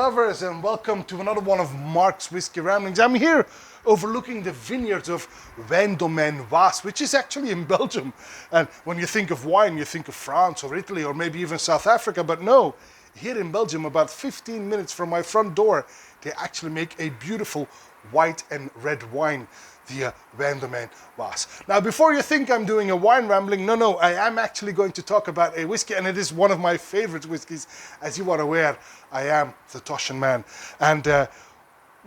lovers, and welcome to another one of Mark's Whiskey Ramblings. I'm here overlooking the vineyards of Wijn Waas, which is actually in Belgium. And when you think of wine, you think of France or Italy or maybe even South Africa, but no, here in Belgium, about 15 minutes from my front door, they actually make a beautiful white and red wine, the Wijn Waas. Now, before you think I'm doing a wine rambling, no, I am actually going to talk about a whiskey, and it is one of my favorite whiskies. As you are aware, I am the Toshan man. And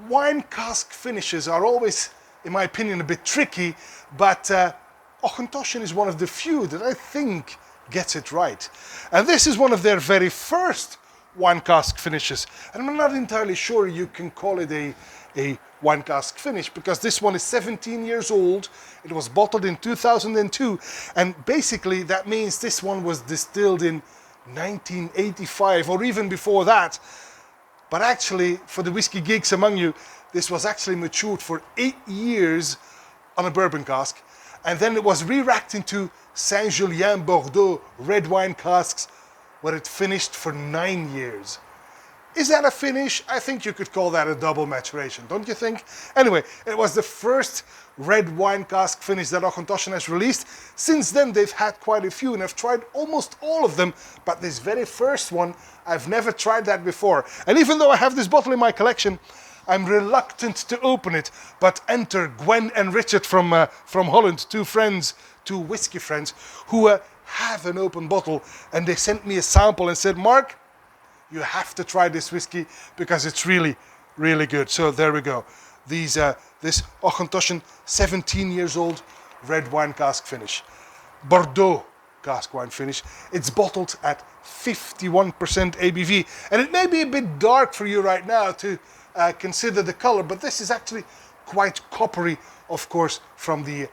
wine cask finishes are always, in my opinion, a bit tricky, but Auchentoshan is one of the few that I think gets it right. And this is one of their very first wine cask finishes. And I'm not entirely sure you can call it a wine cask finish, because this one is 17 years old. It was bottled in 2002, and basically that means this one was distilled in 1985 or even before that. But actually, for the whiskey geeks among you, this was actually matured for 8 years on a bourbon cask, and then it was re-racked into Saint Julien Bordeaux red wine casks, where it finished for 9 years. Is that a finish? I think you could call that a double maturation, don't you think? Anyway, it was the first red wine cask finish that Auchentoshan has released. Since then, they've had quite a few, and I've tried almost all of them, but this very first one, I've never tried that before. And even though I have this bottle in my collection, I'm reluctant to open it. But enter Gwen and Richard from Holland, two whiskey friends, who have an open bottle, and they sent me a sample and said, Mark, you have to try this whiskey because it's really, really good. So there we go. This Auchentoshan 17 years old red wine cask finish. Bordeaux cask wine finish. It's bottled at 51% ABV. And it may be a bit dark for you right now to consider the color, but this is actually quite coppery, of course, from the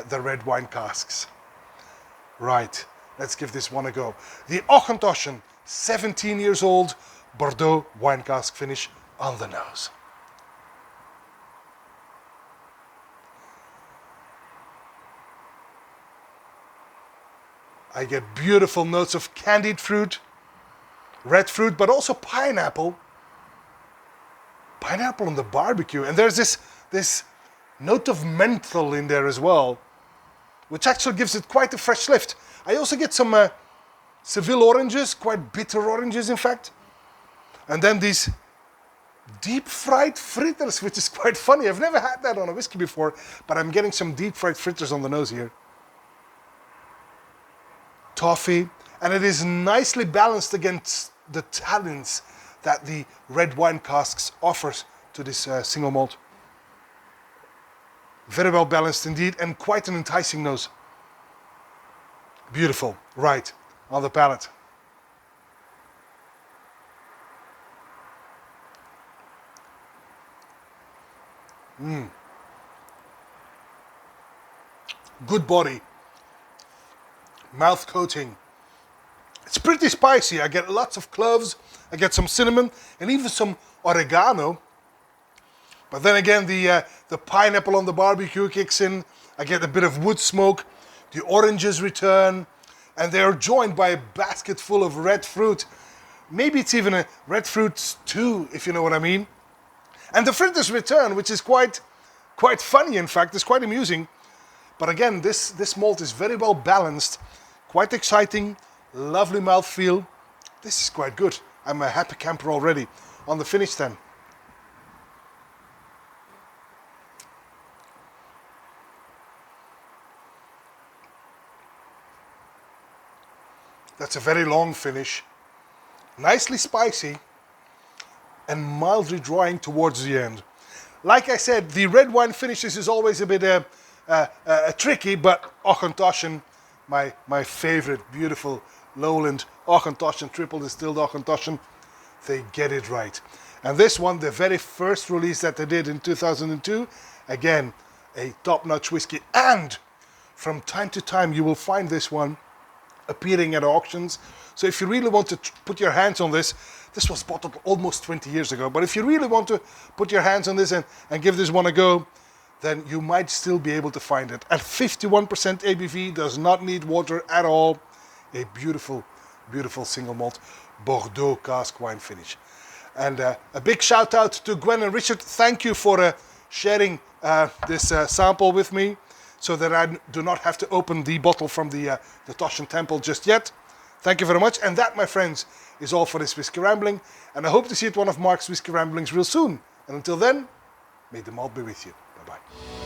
red wine casks. Right, let's give this one a go. The Auchentoshan 17 years old Bordeaux wine cask finish on the nose. I get beautiful notes of candied fruit, red fruit, but also pineapple. Pineapple on the barbecue. And there's this note of menthol in there as well, which actually gives it quite a fresh lift. I also get some Seville oranges, quite bitter oranges in fact. And then these deep fried fritters, which is quite funny. I've never had that on a whiskey before, but I'm getting some deep fried fritters on the nose here. Toffee, and it is nicely balanced against the tannins that the red wine casks offers to this single malt. Very well balanced indeed, and quite an enticing nose. Beautiful, right, on the palate. Good body. Mouth coating. It's pretty spicy. I get lots of cloves, I get some cinnamon, and even some oregano. But then again, the pineapple on the barbecue kicks in. I get a bit of wood smoke. The oranges return, and they are joined by a basket full of red fruit. Maybe it's even a red fruit stew, if you know what I mean. And the fritters return, which is quite funny, in fact. It's quite amusing. But again, this malt is very well balanced, quite exciting, lovely mouthfeel. This is quite good. I'm a happy camper already. On the finish then. That's a very long finish, nicely spicy, and mildly drying towards the end. Like I said, the red wine finishes is always a bit tricky, but Auchentoshan, my favorite, beautiful lowland Auchentoshan, triple distilled Auchentoshan, they get it right. And this one, the very first release that they did in 2002, again, a top-notch whiskey. And from time to time, you will find this one appearing at auctions. So if you really want to put your hands on this was bottled almost 20 years ago, but if you really want to put your hands on this and give this one a go, then you might still be able to find it. At 51% ABV, does not need water at all. A beautiful, beautiful single malt Bordeaux cask wine finish. And a big shout out to Gwen and Richard. Thank you for sharing this sample with me, so that I do not have to open the bottle from the Toshan Temple just yet. Thank you very much. And that, my friends, is all for this Whiskey Rambling. And I hope to see you at one of Mark's Whiskey Ramblings real soon. And until then, may the malt be with you. Bye-bye.